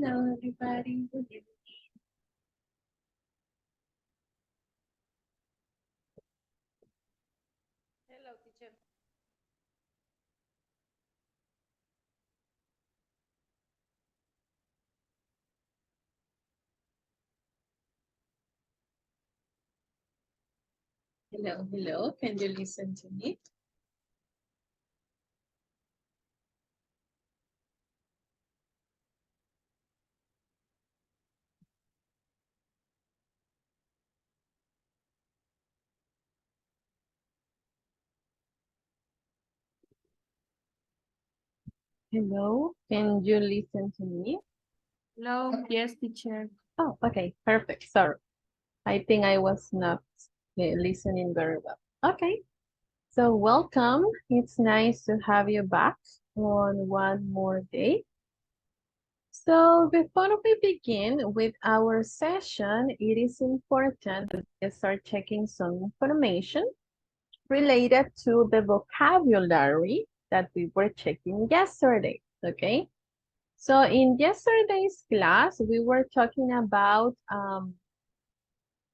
Hello, everybody. Good evening. Hello, teacher. Hello, hello. Can you listen to me? Hello, can you listen to me? Hello, yes, teacher. Oh, okay, perfect. Sorry. I think I was not listening very well. Okay, so welcome. It's nice to have you back on one more day. So before we begin with our session, it is important to start checking some information related to the vocabulary that we were checking yesterday, okay? So in yesterday's class, we were talking about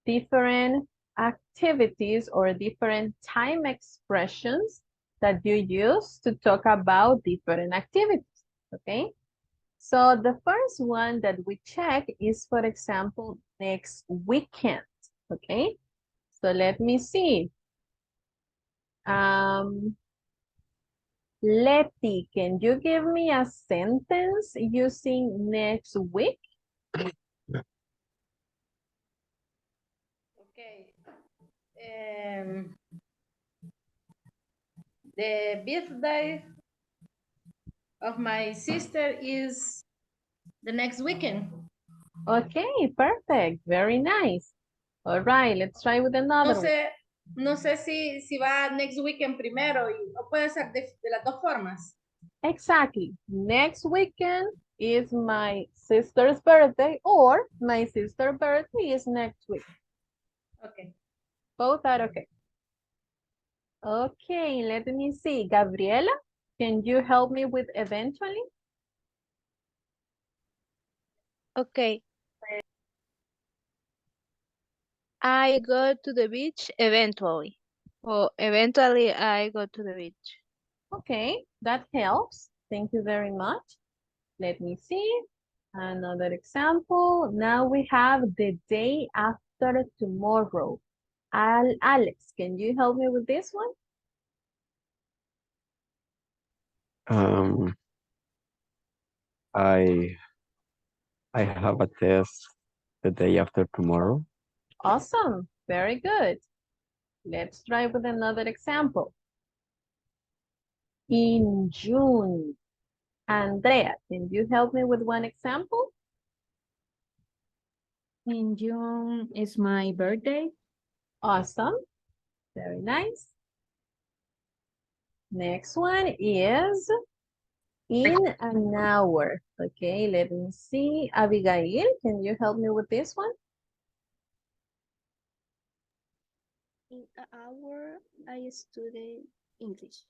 different activities or different time expressions that you use to talk about different activities, okay? So the first one that we check is, for example, next weekend, okay? So let me see. Letty, can you give me a sentence using next week? Okay. The birthday of my sister is the next weekend. Okay, perfect. Very nice. All right, let's try with No another one. sé, no sé si va next weekend primero o puede ser de las dos formas. Exactly. Next weekend is my sister's birthday, or my sister's birthday is next week. Okay. Both are okay. Okay, let me see. Gabriela, can you help me with eventually? Okay. I go to the beach eventually. Or eventually I go to the beach. Okay, that helps. Thank you very much. Let me see. Another example. Now we have the day after tomorrow. Alex, can you help me with this one? Um, I I have a test the day after tomorrow. Awesome. Very good. Let's try with another example. In June. Andrea, can you help me with one example? In June is my birthday. Awesome. Very nice. Next one is in an hour. Okay, let me see. Abigail, can you help me with this one? In an hour I study English.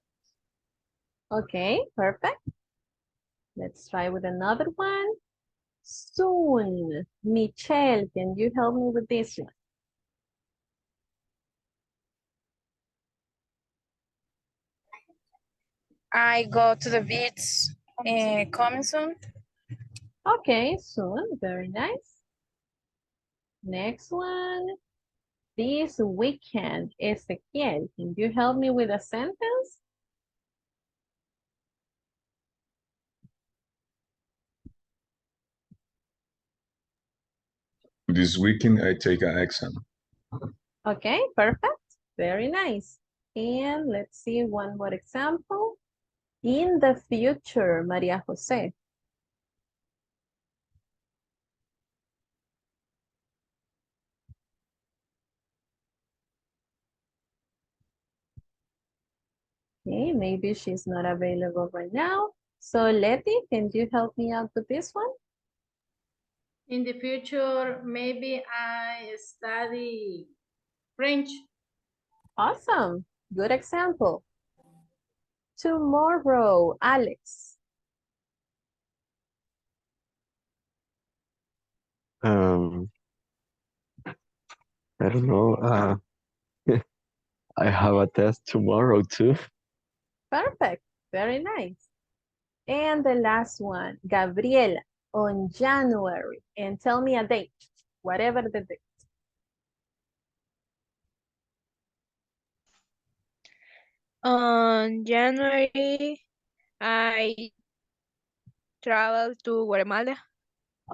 Okay, perfect. Let's try with another one. Soon. Michelle, can you help me with this one? I go to the beach coming soon. Okay, soon. Very nice. Next one. This weekend. Ezequiel, can you help me with a sentence? This weekend I take an exam. Okay, perfect. Very nice. And let's see one more example. In the future, Maria Jose. Okay, maybe she's not available right now. So Letty, can you help me out with this one? In the future, maybe I study French. Awesome. Good example. Tomorrow, Alex. Um, I don't know. I have a test tomorrow too. Perfect. Very nice. And the last one, Gabriela, on January. And tell me a date, whatever the date. On January, I traveled to Guatemala.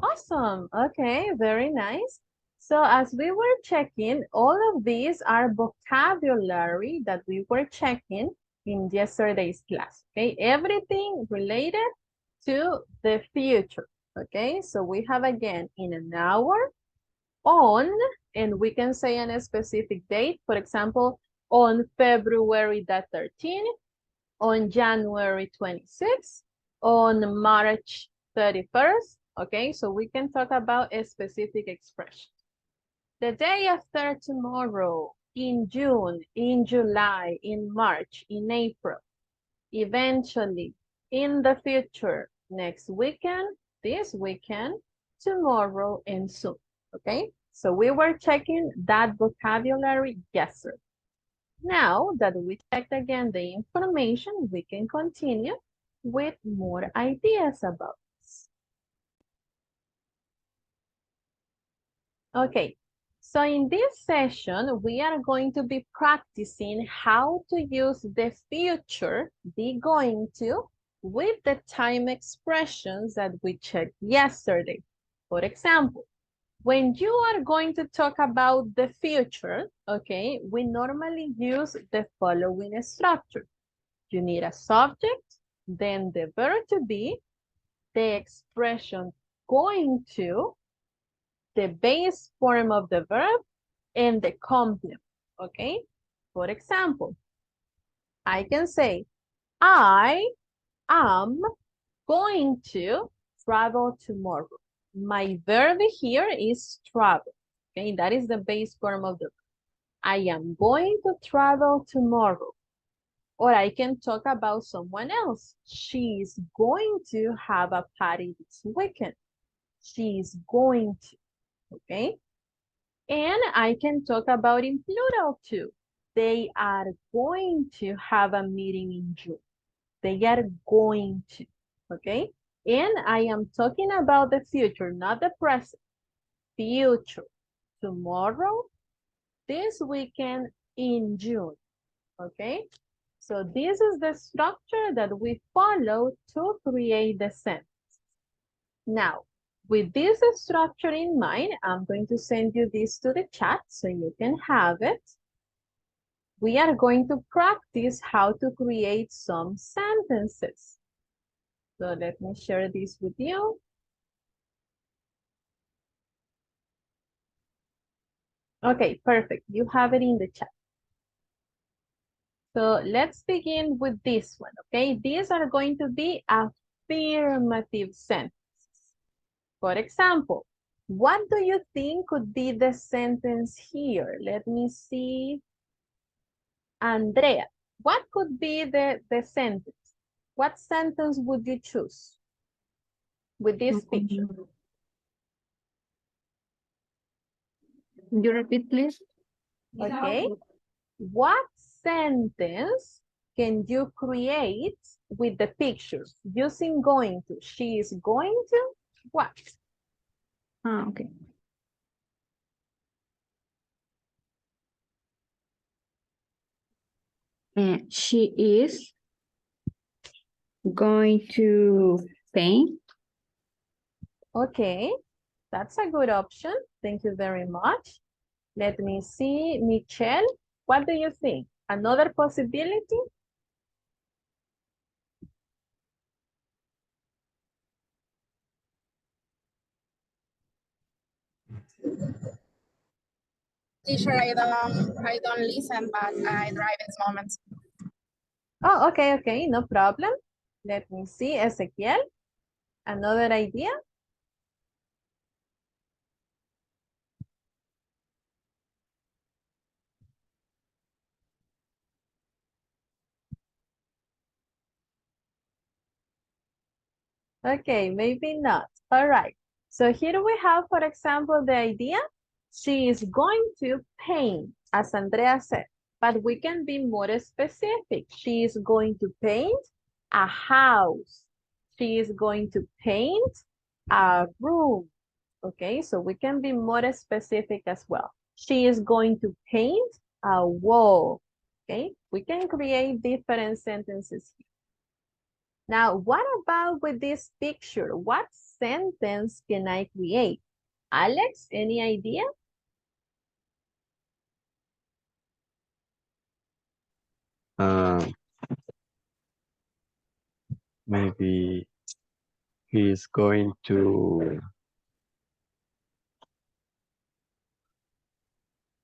Awesome. Okay, very nice. So as we were checking, all of these are vocabulary that we were checking in yesterday's class. Okay, everything related to the future. Okay, so we have again in an hour, on, and we can say on a specific date. For example, on February the 13th, on January 26th, on March 31st. Okay, so we can talk about a specific expression. The day after tomorrow, in June, in July, in March, in April, eventually, in the future, next weekend, this weekend, tomorrow, and soon. Okay, so we were checking that vocabulary yesterday. Now that we checked again the information, we can continue with more ideas about this. Okay, so in this session, we are going to be practicing how to use the future, be going to, with the time expressions that we checked yesterday. For example, when you are going to talk about the future, okay, we normally use the following structure. You need a subject, then the verb to be, the expression going to, the base form of the verb, and the complement, okay? For example, I can say, I am going to travel tomorrow. My verb here is travel, okay? That is the base form of the verb. I am going to travel tomorrow. Or I can talk about someone else. She's going to have a party this weekend. She's going to, okay? And I can talk about in plural too. They are going to have a meeting in June. They are going to, okay? And I am talking about the future, not the present. Future, tomorrow, this weekend, in June, okay? So this is the structure that we follow to create the sentence. Now, with this structure in mind, I'm going to send you this to the chat so you can have it. We are going to practice how to create some sentences. So let me share this with you. Okay, perfect. You have it in the chat. So let's begin with this one, okay? These are going to be affirmative sentences. For example, what do you think could be the sentence here? Let me see. Andrea, what could be the sentence? What sentence would you choose with this picture? You repeat, please? Okay. What sentence can you create with the pictures using going to? She is going to what? Okay. And she is going to paint. Okay, that's a good option. Thank you very much. Let me see, Michelle, what do you think? Another possibility? Teacher, I don't listen, but I drive at the moment. Oh, okay, no problem. Let me see, Ezequiel, another idea? Okay, maybe not. All right. So here we have, for example, the idea. She is going to paint, as Andrea said, but we can be more specific. She is going to paint a house. She is going to paint a room. Okay, so we can be more specific as well. She is going to paint a wall. Okay, we can create different sentences here. Now, what about with this picture? What sentence can I create? Alex, any idea? Maybe he's going to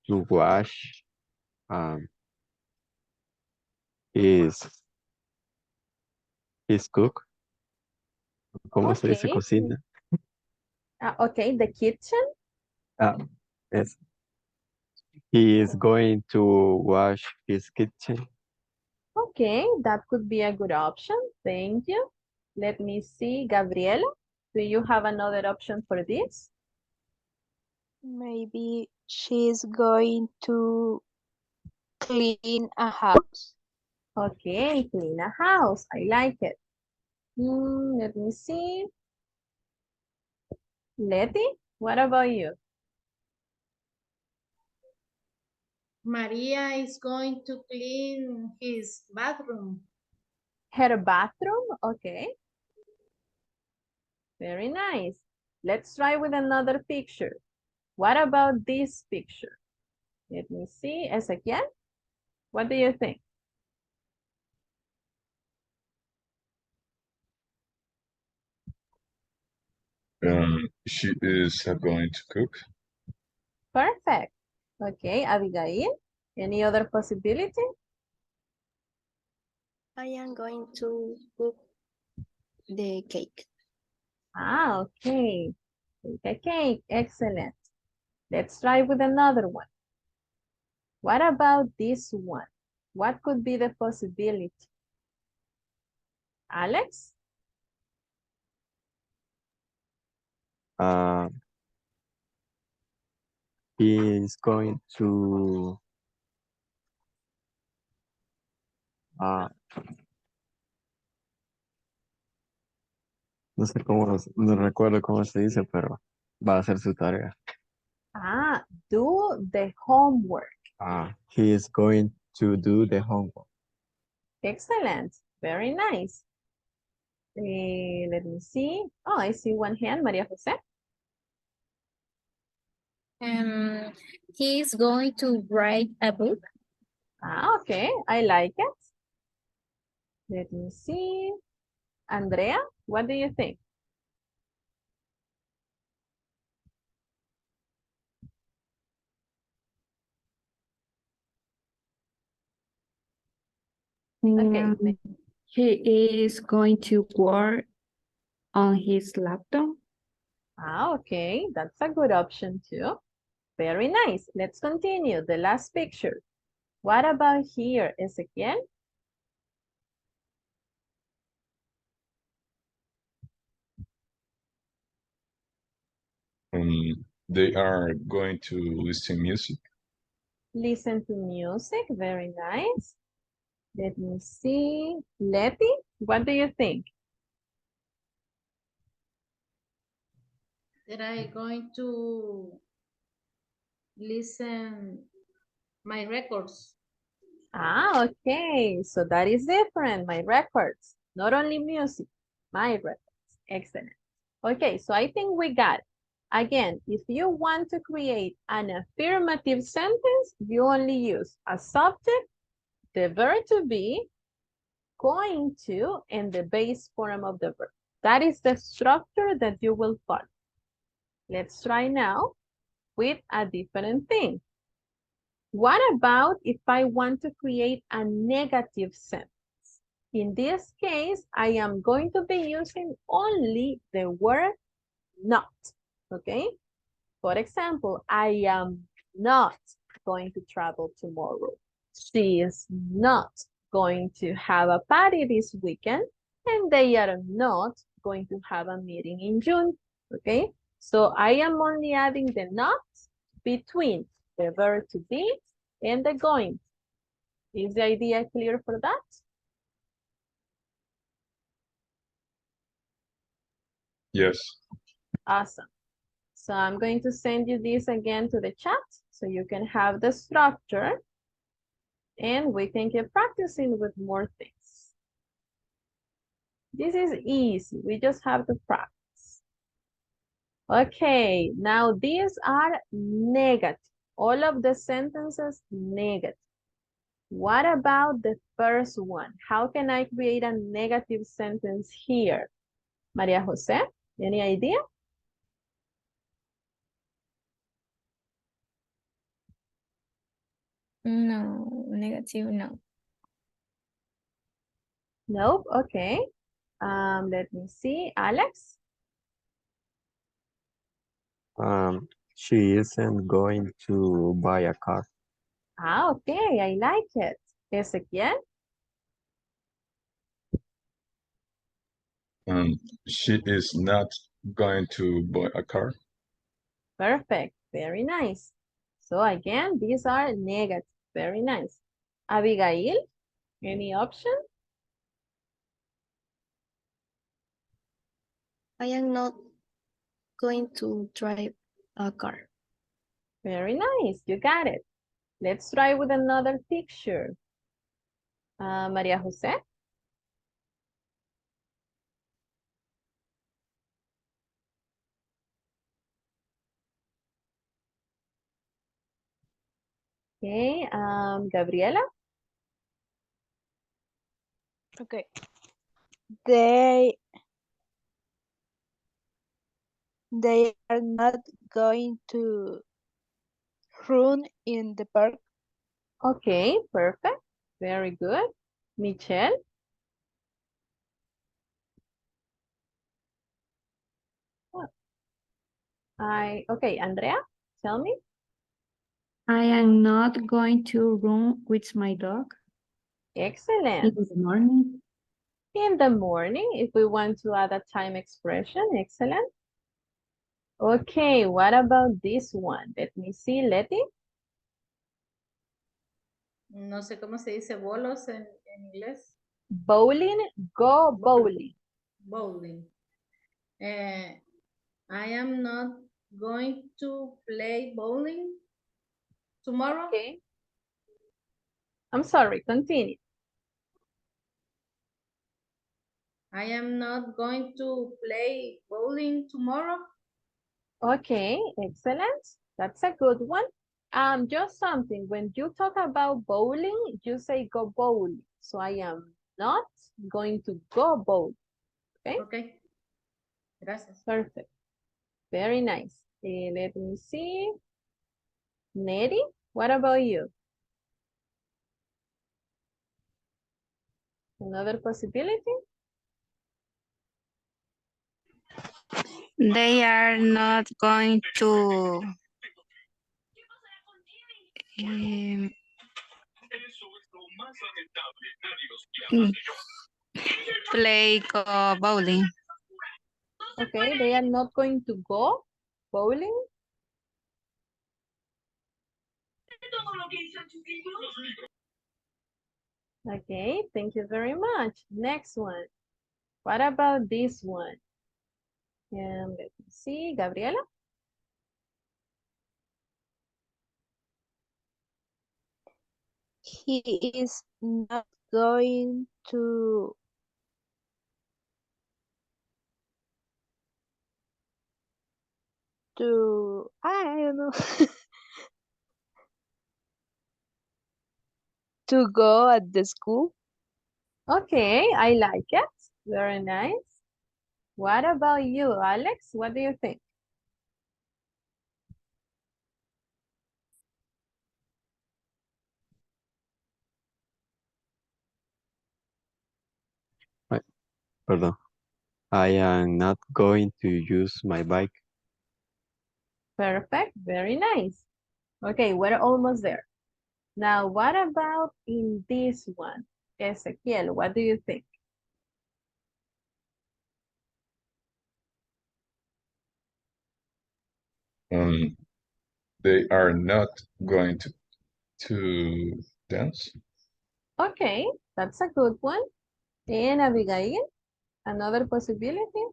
wash his cook. ¿Cómo se dice Okay. cocina? Okay, the kitchen. Yes. He is going to wash his kitchen. Okay, that could be a good option. Thank you. Let me see. Gabriela, do you have another option for this? Maybe she's going to clean a house. Okay, clean a house. I like it. Let me see. Letty, what about you? Maria is going to clean his bathroom. Her bathroom? Okay. Very nice. Let's try with another picture. What about this picture? Let me see. Ezequiel, what do you think? She is going to cook. Perfect. Okay, Abigail, any other possibility? I am going to cook the cake. Ah, okay. Bake a cake. Excellent. Let's try with another one. What about this one? What could be the possibility? Alex? He is going to no sé no recuerdo cómo se dice, pero va a hacer su tarea. Ah, do the homework. He is going to do the homework. Excellent. Very nice. Let me see. Oh, I see one hand, Maria Jose. He's going to write a book. Ah, okay. I like it. Let me see. Andrea, what do you think? Okay. He is going to work on his laptop. Ah, okay. That's a good option too. Very nice. Let's continue. The last picture. What about here, Ezequiel? They are going to listen music. Listen to music. Very nice. Let me see. Letty, what do you think? That I going to listen my records. Ah, okay. So that is different. My records. Not only music. My records. Excellent. Okay, so I think we got it. Again, if you want to create an affirmative sentence, you only use a subject, the verb to be, going to, and the base form of the verb. That is the structure that you will follow. Let's try now with a different thing. What about if I want to create a negative sentence? In this case, I am going to be using only the word not, okay? For example, I am not going to travel tomorrow. She is not going to have a party this weekend, and they are not going to have a meeting in June, okay? So I am only adding the not between the verb to be and the going. Is the idea clear for that? Yes. Awesome. So I'm going to send you this again to the chat so you can have the structure and we can keep practicing with more things. This is easy. We just have to practice. Okay, now these are negative. All of the sentences negative. What about the first one? How can I create a negative sentence here? Maria Jose, any idea? No, negative, no. Nope, okay. Let me see, Alex? She isn't going to buy a car. Ah, okay, I like it. Ezequiel? She is not going to buy a car. Perfect, very nice. So again, these are negative, very nice. Abigail, any option? I am not going to drive a car. Very nice, you got it. Let's try with another picture. Maria Jose? Okay, Gabriela? Okay. They they are not going to run in the park. Okay, perfect, very good. Michelle? Okay, Andrea, tell me. I am not going to run with my dog in Excellent. the morning. In the morning, if we want to add a time expression, excellent. Okay, what about this one? Let me see, Letty. No sé cómo se dice bolos en inglés. Bowling, go bowling. Bowling. I am not going to play bowling tomorrow. Okay. I'm sorry, continue. I am not going to play bowling tomorrow. Okay, excellent. That's a good one. Just something, when you talk about bowling, you say go bowling. So I am not going to go bowling. Okay? Okay. Gracias. Perfect. Very nice. Let me see. Neri, what about you? Another possibility? They are not going to um, play bowling. Okay, they are not going to go bowling. Okay, thank you very much. Next one. What about this one? Let me see, Gabriela. He is not going to I don't know to go at the school. Okay, I like it. Very nice. What about you, Alex? What do you think? Perdón. I am not going to use my bike. Perfect, very nice. Okay, we're almost there. Now, what about in this one? Ezequiel, what do you think? They are not going to dance. Okay, that's a good one. And Abigail, another possibility?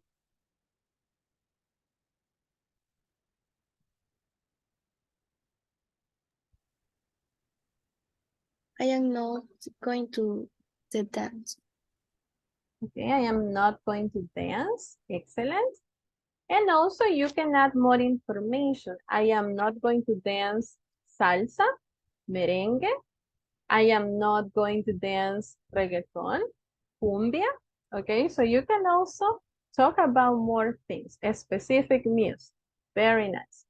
I am not going to the dance. Okay, I am not going to dance. Excellent. And also you can add more information. I am not going to dance salsa, merengue. I am not going to dance reggaeton, cumbia. Okay, so you can also talk about more things, a specific music. Very nice.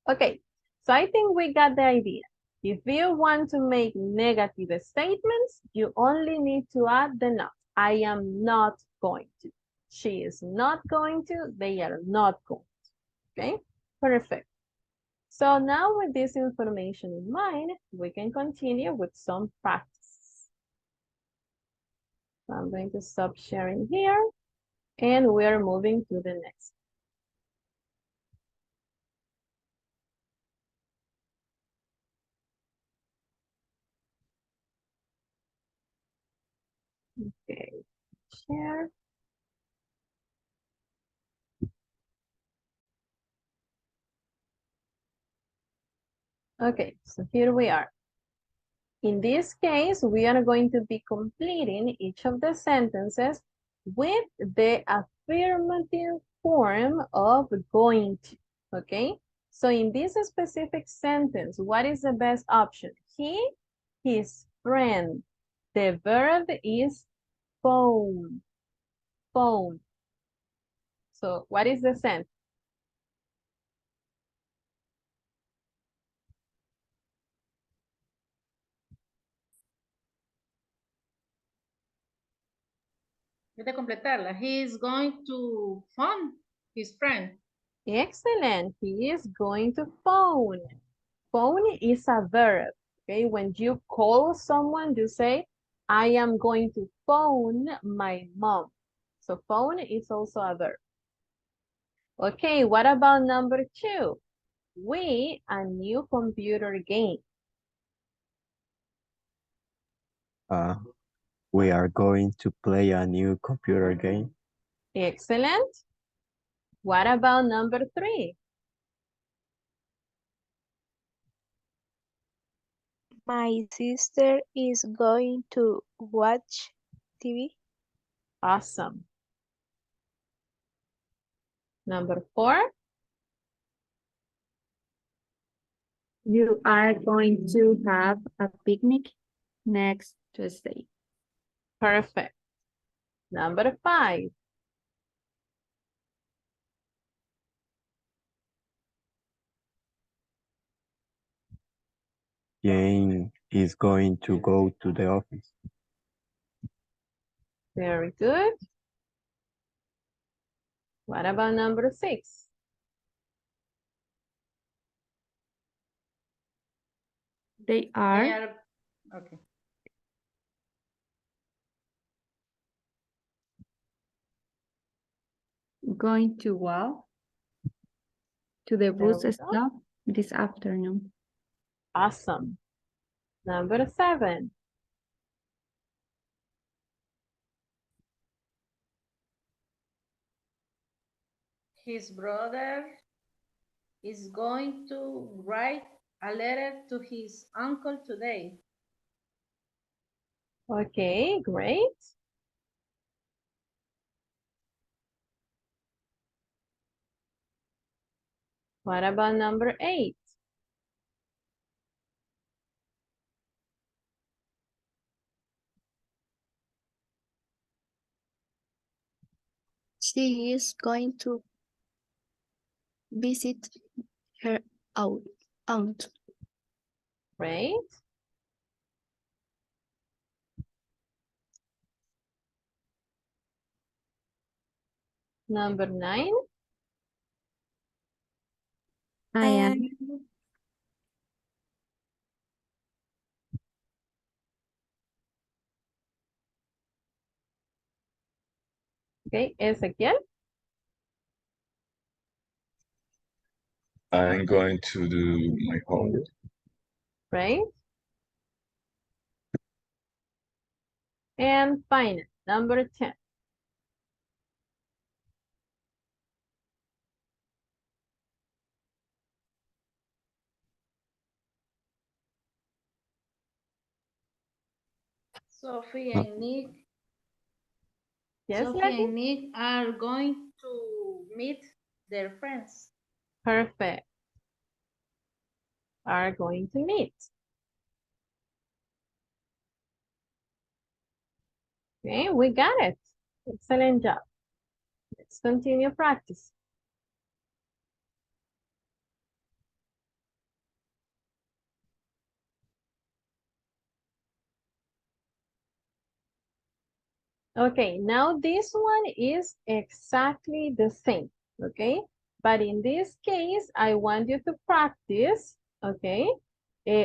Okay, so I think we got the idea. If you want to make negative statements, you only need to add the not. I am not going to. She is not going to. They are not going to. Okay, perfect. So now with this information in mind, we can continue with some practice. So I'm going to stop sharing here and we're moving to the next. Okay, share. Okay, so here we are. In this case, we are going to be completing each of the sentences with the affirmative form of going to, okay? So in this specific sentence, what is the best option? He, his friend. The verb is phone, phone. So what is the sentence? Voy a completarla. He is going to phone his friend. Excellent. He is going to phone. Phone is a verb. Okay, when you call someone, you say, I am going to phone my mom. So phone is also a verb. Okay, what about number 2? We, a new computer game. We are going to play a new computer game. Excellent. What about number 3? My sister is going to watch TV. Awesome. Number 4? You are going to have a picnic next Tuesday. Perfect. Number 5? Jane is going to go to the office. Very good. What about number 6? They are Okay. going to walk to the There bus we go. stop this afternoon. Awesome. Number 7. His brother is going to write a letter to his uncle today. Okay, great. What about number 8? She is going to visit her aunt. Great. Number 9. I am Okay, Ezequiel. I'm going to do my homework. Right? And final, number 10. Sophie Uh, and Nick. Yes, Sophie Letty? and Nick are going to meet their friends. Perfect. Are going to meet. Okay, we got it. Excellent job. Let's continue practice. Okay, now this one is exactly the same, okay? But in this case, I want you to practice, okay,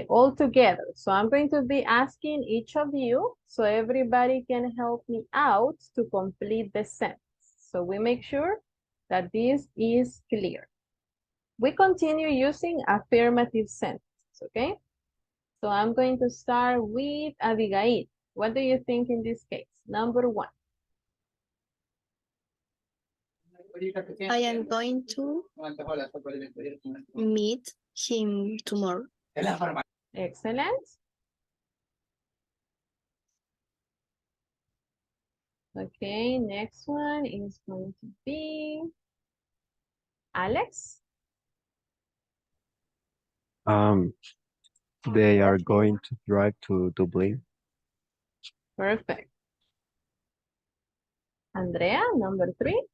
all together. So I'm going to be asking each of you so everybody can help me out to complete the sentence. So we make sure that this is clear. We continue using affirmative sentences, okay? So I'm going to start with Abigail. What do you think in this case? Number 1. I am going to meet him tomorrow. Excellent. Okay, next one is going to be Alex. Um, they are going to drive to Dublin. Perfect. Andrea, number 3.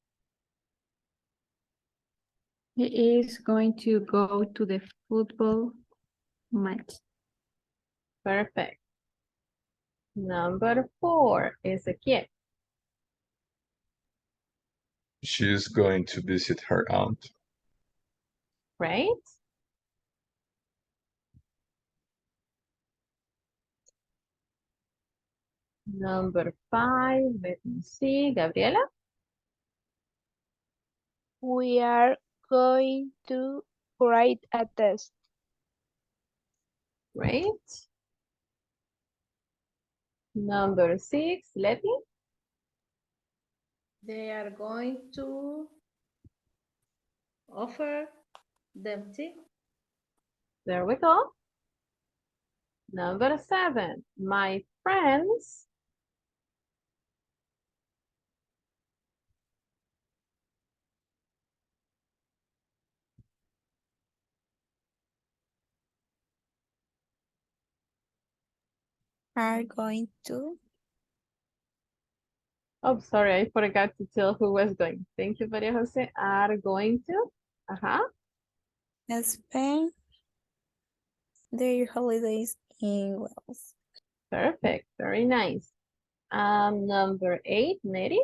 He is going to go to the football match. Perfect. Number 4 is Ezequiel. She is going to visit her aunt. Right? Number 5, let me see, Gabriela. We are going to write a test. Great. Number 6, Letty. They are going to offer them tea. There we go. Number 7, my friends Are going to Oh, sorry, I forgot to tell who was going. Thank you, Maria Jose. Are going to. spend their holidays in Wales. Perfect. Very nice. Number 8, Neri.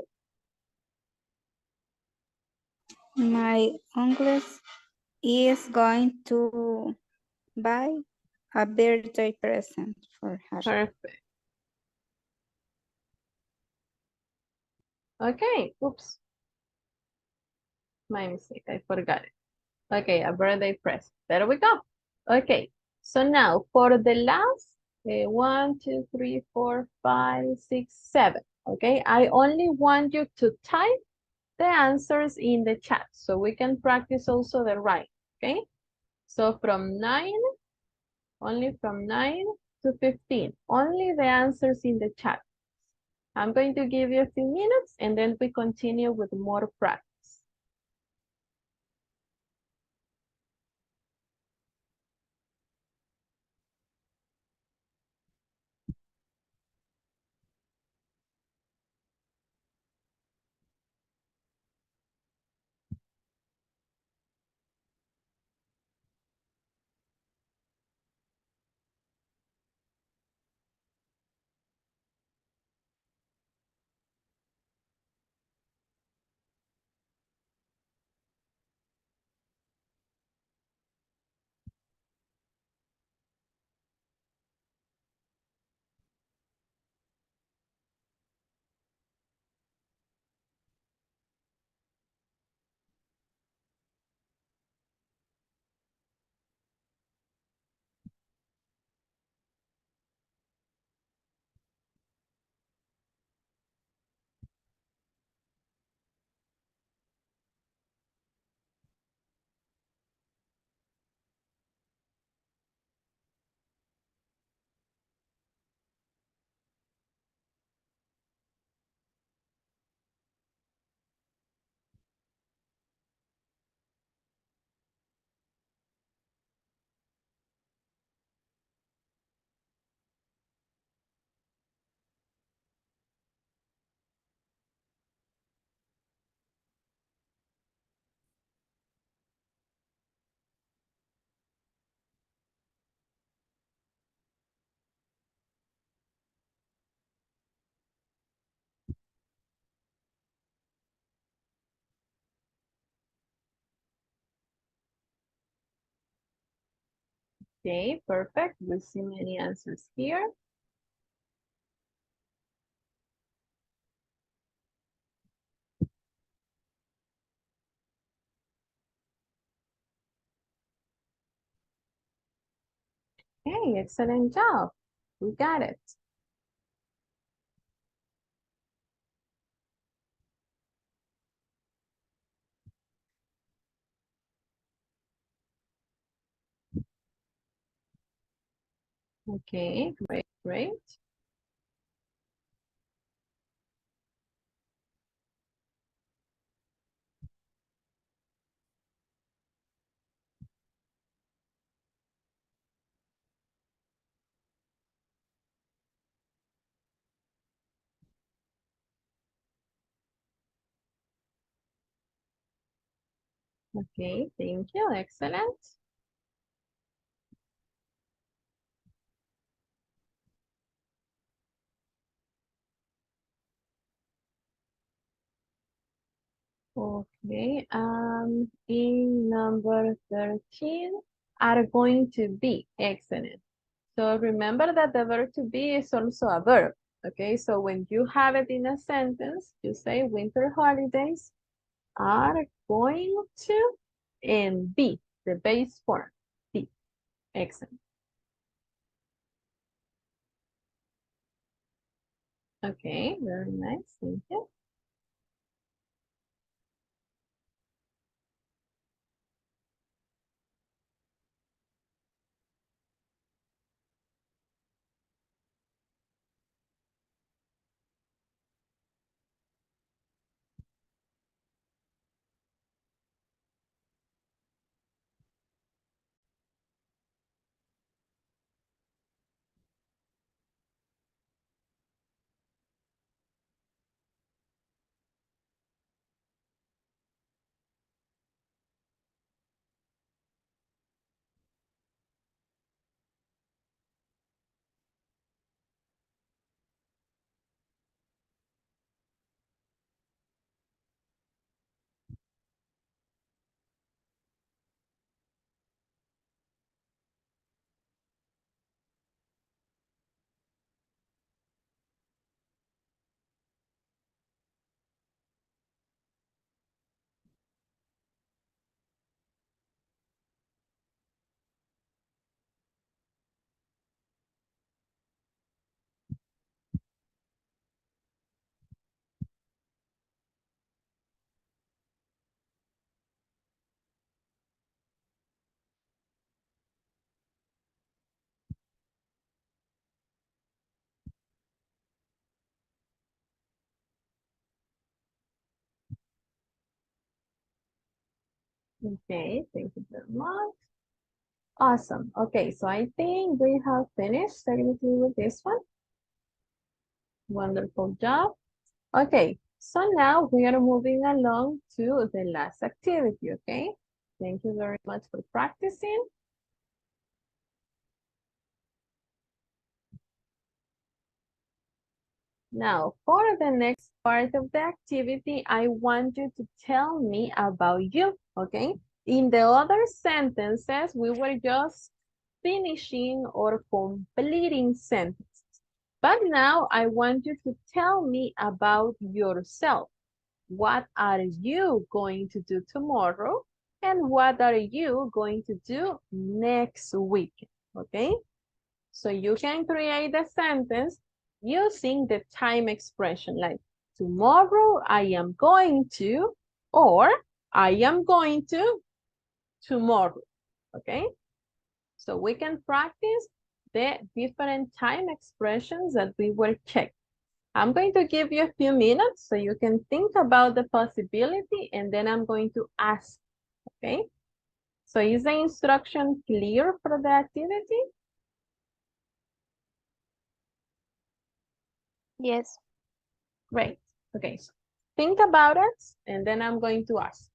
My uncle is going to buy a birthday present for her. Perfect. Okay. Oops. My mistake. I forgot it. Okay, a birthday present. There we go. Okay. So now for the last 1, 2, 3, 4, 5, 6, 7. Okay. I only want you to type the answers in the chat so we can practice also the writing. Okay. So from 9, only from 9 to 15, only the answers in the chat. I'm going to give you a few minutes and then we continue with more practice. Okay, perfect. We see many answers here. Hey, excellent job. We got it. Okay, great, great. Okay, thank you. Excellent. Okay, in number 13, are going to be. Excellent. So remember that the verb to be is also a verb. Okay, so when you have it in a sentence, you say winter holidays are going to and be, the base form, be. Excellent. Okay, very nice. Thank you. Okay, thank you very much. Awesome. Okay, so I think we have finished technically with this one. Wonderful job. Okay, so now we are moving along to the last activity, okay? Thank you very much for practicing. Now, for the next part of the activity, I want you to tell me about you, okay? In the other sentences, we were just finishing or completing sentences. But now I want you to tell me about yourself. What are you going to do tomorrow? And what are you going to do next week? Okay? So you can create a sentence using the time expression like tomorrow I am going to, or I am going to tomorrow. Okay? So we can practice the different time expressions that we were checking. I'm going to give you a few minutes so you can think about the possibility and then I'm going to ask, okay? So is the instruction clear for the activity? Yes. Great. Okay, so think about it and then I'm going to ask.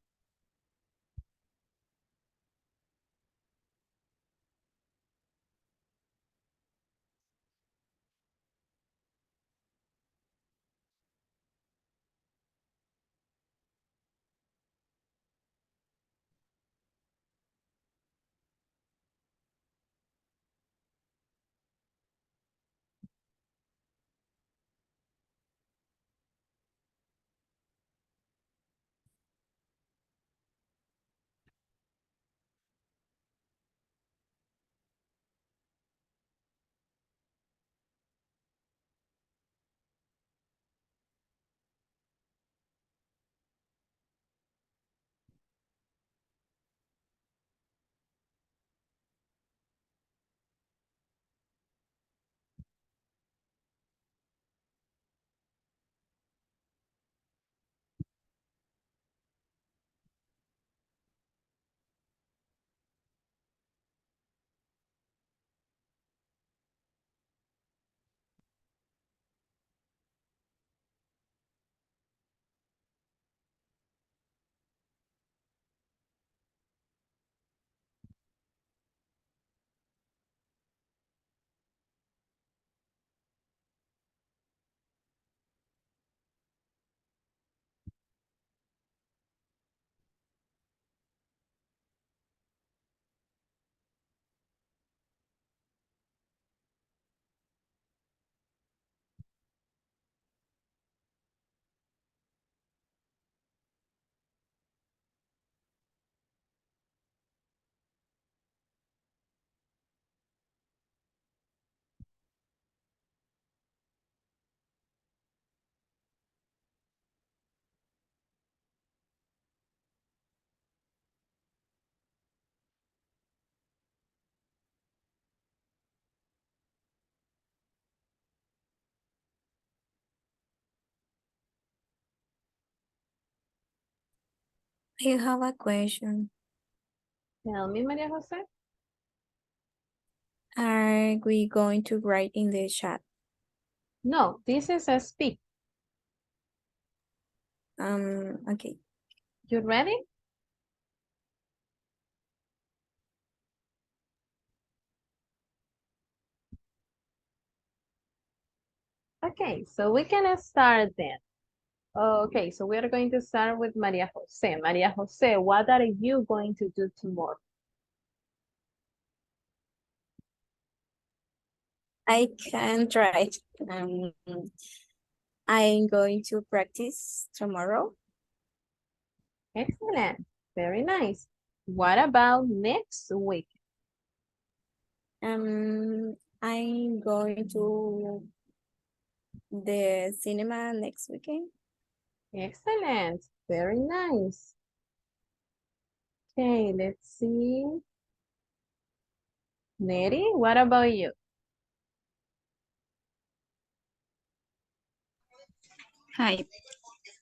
I have a question. Tell me, Maria Jose. Are we going to write in the chat? No, this is a speak. Okay. You ready? Okay, so we can start then. Okay, so we are going to start with Maria Jose. Maria Jose, what are you going to do tomorrow? I can try. Um, I'm going to practice tomorrow. Excellent, very nice. What about next week? I'm going to the cinema next weekend. Excellent, very nice. Okay, let's see. Neri, what about you? Hi.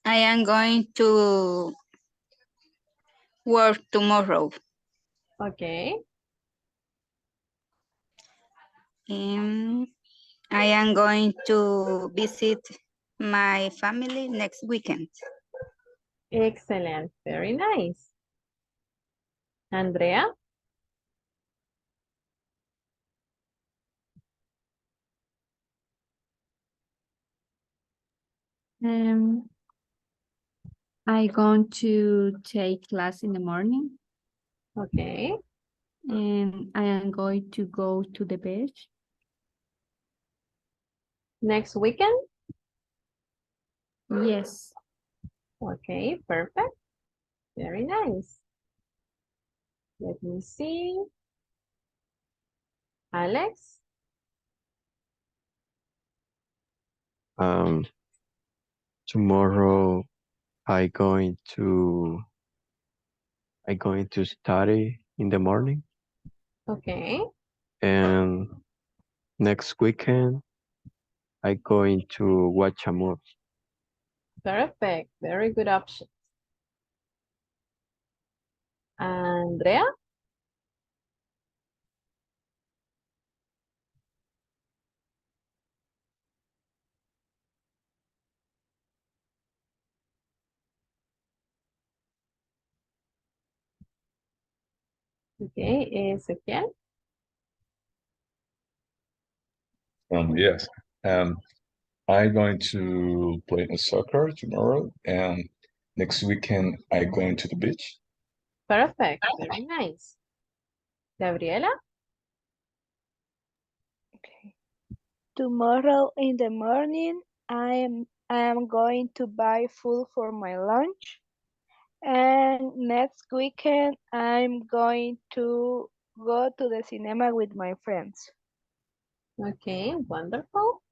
I am going to work tomorrow. Okay, I am going to visit my family next weekend. excellent, very nice. Andrea? I going to take class in the morning Okay, and I am going to go to the beach. next weekend? Yes. Okay, perfect. Very nice. Let me see. Alex? Tomorrow I going to study in the morning, Okay, and next weekend I going to watch a movie. perfect. Very good option. Andrea? Okay, Ezequiel? Yes. I'm going to play soccer tomorrow, and next weekend I going to the beach. Perfect. Very nice. Gabriela? Okay. Tomorrow in the morning, I am going to buy food for my lunch. And next weekend, I'm going to go to the cinema with my friends. Okay, wonderful.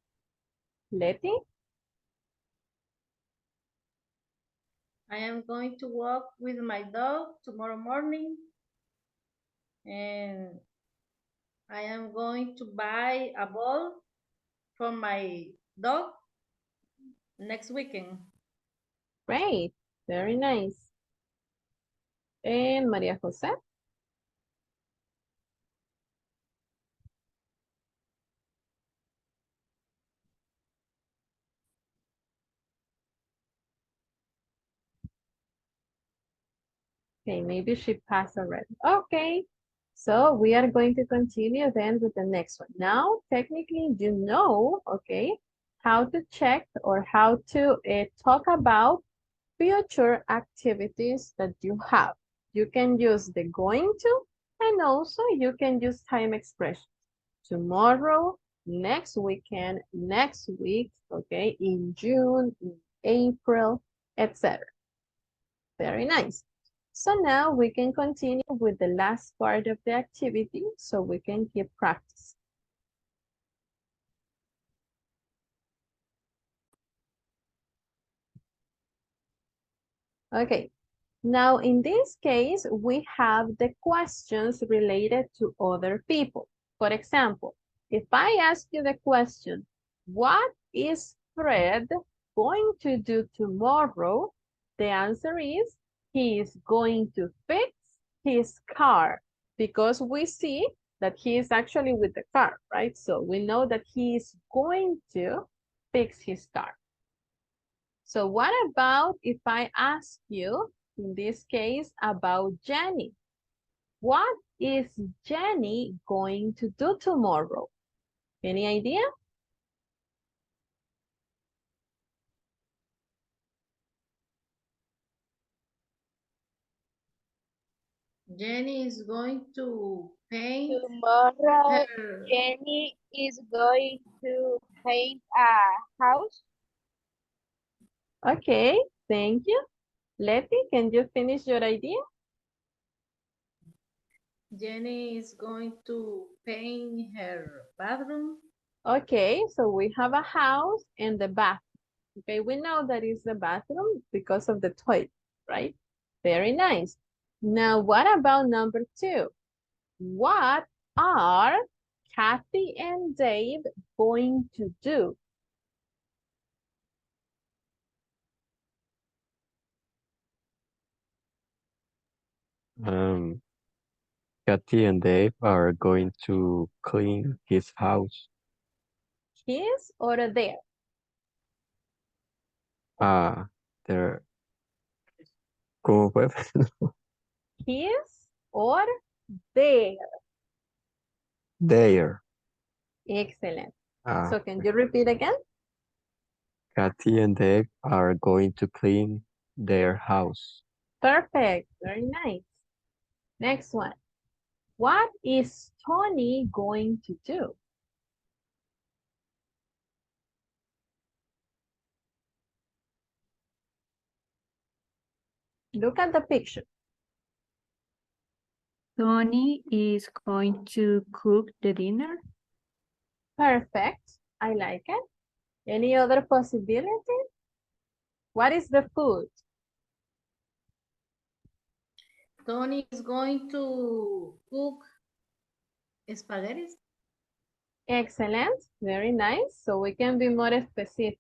Letty? I am going to walk with my dog tomorrow morning. And I am going to buy a ball for my dog next weekend. Great. Very nice. And Maria Jose? Okay, maybe she passed already. Okay, so we are going to continue then with the next one. Now, technically, you know, okay, how to check or how to talk about future activities that you have. You can use the going to, and also you can use time expression. Tomorrow, next weekend, next week, okay, in June, in April, etc. Very nice. So now we can continue with the last part of the activity so we can keep practice. Okay, now in this case, we have the questions related to other people. For example, if I ask you the question, what is Fred going to do tomorrow? The answer is He is going to fix his car because we see that he is actually with the car, right? So we know that he is going to fix his car. So what about if I ask you, in this case, about Jenny? What is Jenny going to do tomorrow? Any idea? Jenny is going to paint Tomorrow, her. Jenny is going to paint a house. Okay, thank you. Letty, can you finish your idea? Jenny is going to paint her bathroom. Okay, so we have a house and the bath. Okay, we know that is the bathroom because of the toilet, right? Very nice. Now, what about number 2? What are Kathy and Dave going to do? Kathy and Dave are going to clean his house. His or their? They're, ¿cómo fue? His or their? There. Excellent. Ah, So can you repeat again? Kathy and Dave are going to clean their house. Perfect. Very nice. Next one. What is Tony going to do? Look at the picture. Tony is going to cook the dinner. Perfect. I like it. Any other possibility? What is the food? Tony is going to cook spaghetti. Excellent. Very nice. So we can be more specific.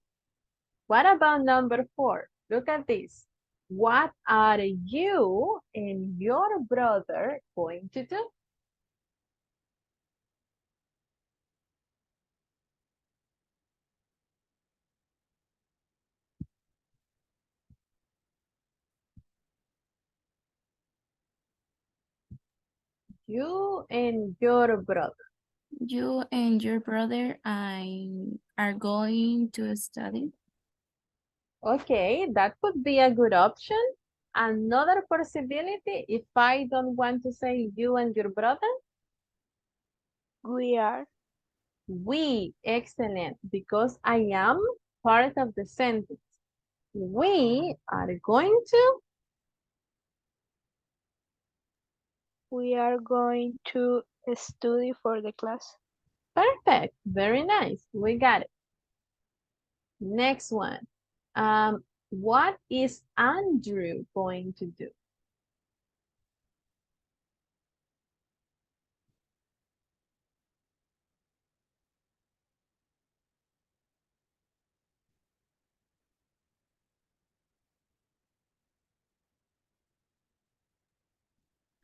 What about number 4? Look at this. What are you and your brother going to do? You and your brother. You and your brother are going to study. Okay, that could be a good option. Another possibility, if I don't want to say you and your brother, We are. we, excellent, because I am part of the sentence. We are going to, We are going to study for the class. perfect, very nice, we got it. Next one, what is Andrew going to do?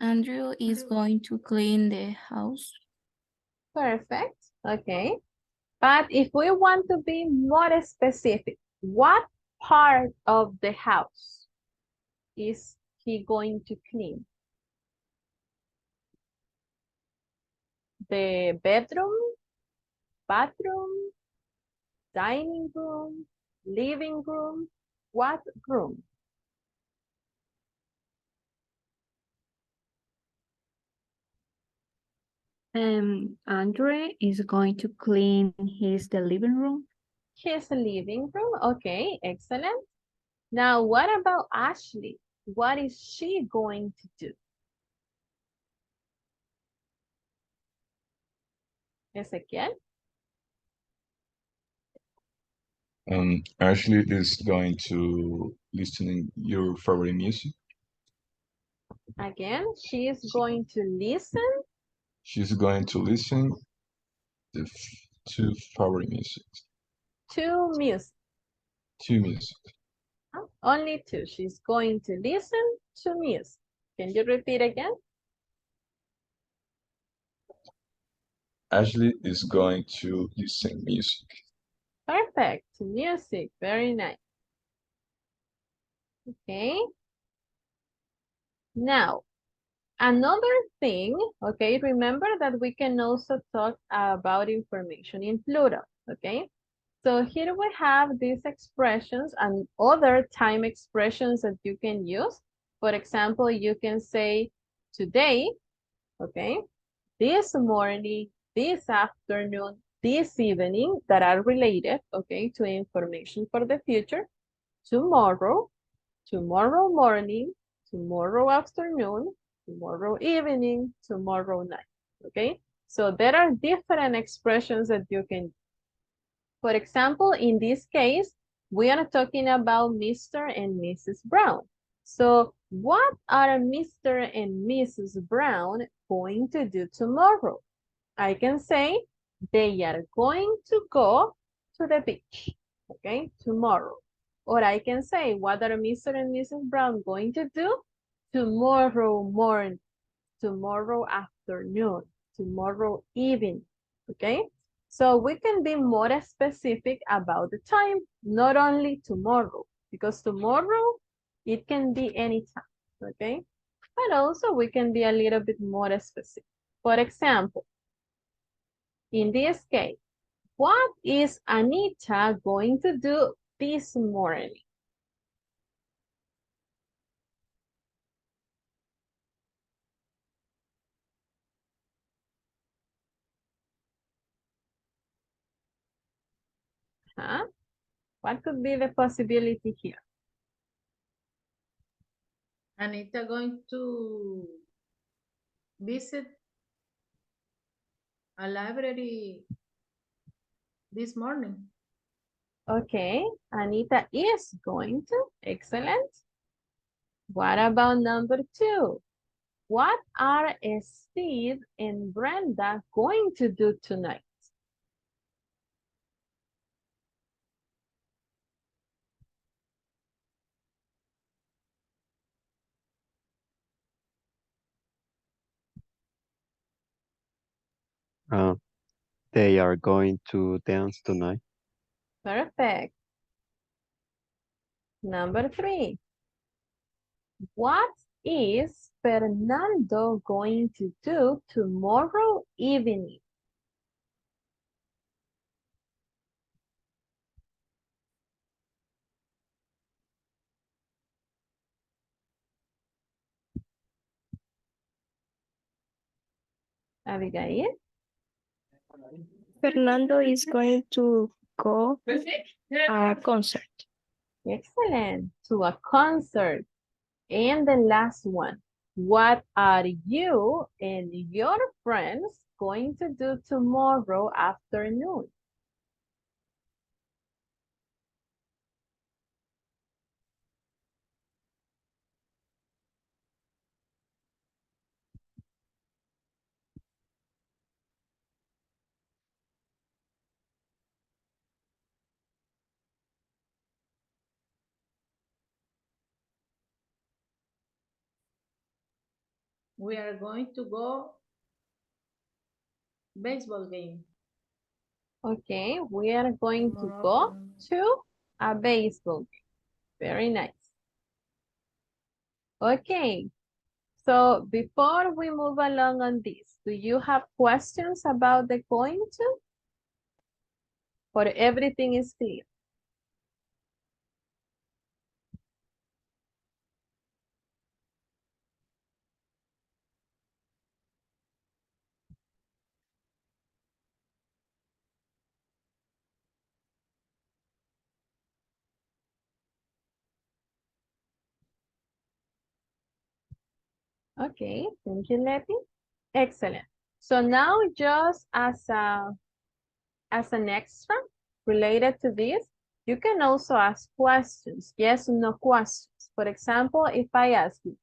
Andrew is going to clean the house. Perfect, okay. But if we want to be more specific, what part of the house is he going to clean? The bedroom, bathroom, dining room, living room, what room? Andre is going to clean the living room. His living room, okay, excellent. Now, what about Ashley? What is she going to do? Ezequiel? Ashley is going to listening your favorite music. Again, she is going to listen She's going to listen the two favorite music. to music. Two music. Only two. She's going to listen to music. Can you repeat again? Ashley is going to listen music. Perfect. Music. Very nice. Okay. Now, another thing, okay, remember that we can also talk about information in plural, okay? So here we have these expressions and other time expressions that you can use. For example, you can say today, okay? This morning, this afternoon, this evening that are related, okay, to information for the future. Tomorrow, tomorrow morning, tomorrow afternoon, tomorrow evening, tomorrow night, okay? So there are different expressions that you can use. For example, in this case, we are talking about Mr. and Mrs. Brown. So what are Mr. and Mrs. Brown going to do tomorrow? I can say they are going to go to the beach, okay, tomorrow. Or I can say, what are Mr. and Mrs. Brown going to do tomorrow morning, tomorrow afternoon, tomorrow evening, okay? So we can be more specific about the time, not only tomorrow, because tomorrow, it can be any time, okay? But also we can be a little bit more specific. For example, in this case, what is Anita going to do this morning? Huh? What could be the possibility here? Anita going to visit a library this morning. Okay, Anita is going to. Excellent. What about number 2? What are Steve and Brenda going to do tonight? They are going to dance tonight. Perfect. Number 3. What is Fernando going to do tomorrow evening? Abigail? Fernando is going to go a concert. Excellent. To a concert. And the last one. What are you and your friends going to do tomorrow afternoon? We are going to go baseball game. Okay, we are going to Tomorrow go afternoon. to a baseball game. Very nice. Okay, so before we move along on this, do you have questions about the going to? Or everything is clear? Okay, thank you, Letty. Excellent. So now just as an extra related to this, you can also ask questions, yes or no questions. For example, if I ask you,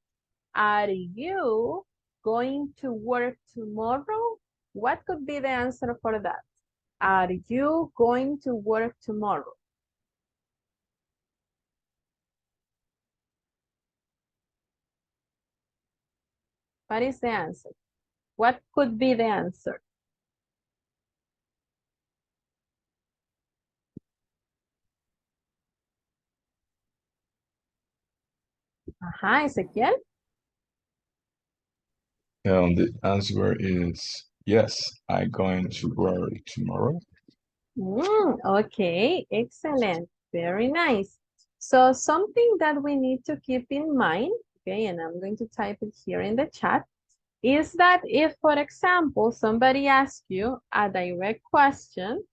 are you going to work tomorrow? What could be the answer for that? Are you going to work tomorrow? What is the answer? What could be the answer? Ajá, Ezequiel. The answer is yes, I'm going to work tomorrow. Okay, excellent. Very nice. So something that we need to keep in mind, okay, and I'm going to type it here in the chat, is that if, for example, somebody asks you a direct question,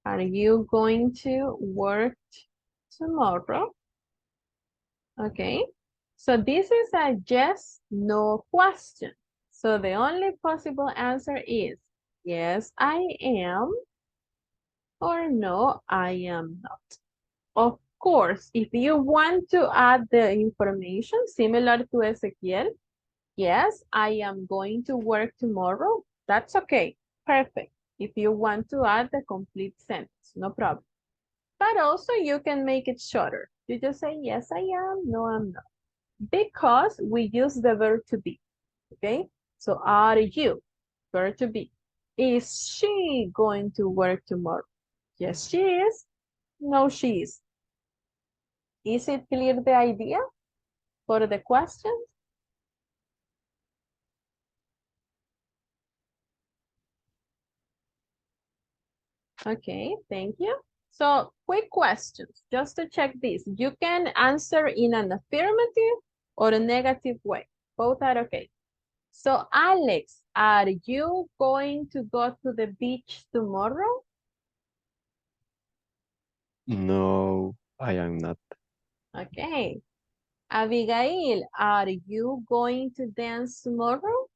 are you going to work tomorrow? Okay, so this is a yes, no question. So the only possible answer is yes, I am, or no, I am not. Of course, if you want to add the information similar to Ezequiel, yes, I am going to work tomorrow. That's okay. Perfect. If you want to add the complete sentence, no problem. But also you can make it shorter. You just say, yes, I am, no, I'm not. Because we use the verb to be, okay? So are you, verb to be. Is she going to work tomorrow? Yes, she is. No, she is. Is it clear the idea for the question? Okay, thank you. So quick questions, just to check this. You can answer in an affirmative or a negative way. Both are okay. So Alex, are you going to go to the beach tomorrow? No, I am not. Okay. Abigail, are you going to dance tomorrow?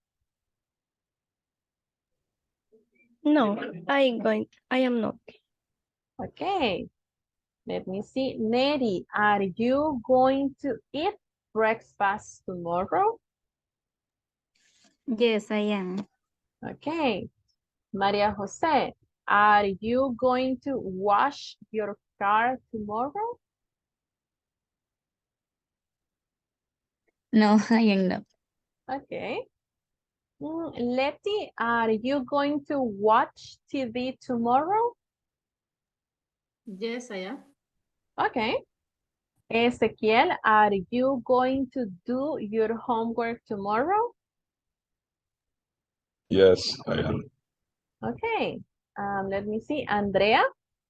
No, I am not. Okay. Let me see. Neri, are you going to eat breakfast tomorrow? Yes, I am. Okay. Maria Jose, are you going to wash your car tomorrow? No, I am not. Okay. Letty, are you going to watch TV tomorrow? Yes, I am. Okay. Ezequiel, are you going to do your homework tomorrow? Yes, I am. Okay. Let me see. Andrea,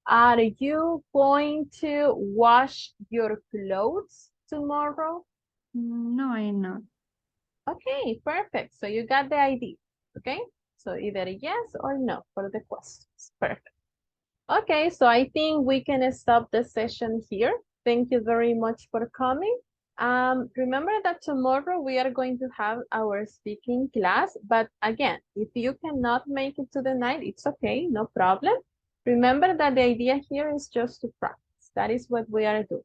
are you going to wash your clothes tomorrow? No, I am not. Okay, perfect. So you got the idea. Okay. So either yes or no for the questions. Perfect. Okay, so I think we can stop the session here. Thank you very much for coming. Remember that tomorrow we are going to have our speaking class, but again, if you cannot make it to the night, it's okay, no problem. Remember that the idea here is just to practice. That is what we are doing.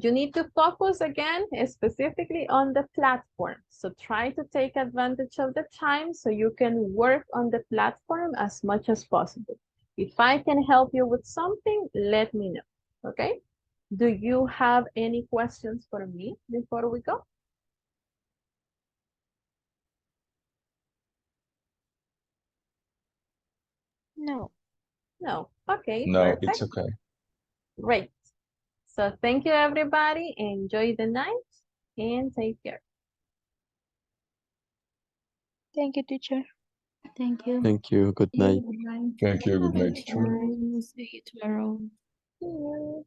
You need to focus again specifically on the platform. So try to take advantage of the time so you can work on the platform as much as possible. If I can help you with something, let me know, okay? Do you have any questions for me before we go? No. No, okay, No, it's perfect, okay. great. So thank you everybody, enjoy the night and take care. Thank you, teacher. Thank you. Thank you. Good night. Thank you. Good night, teacher. Bye. See you tomorrow. See you.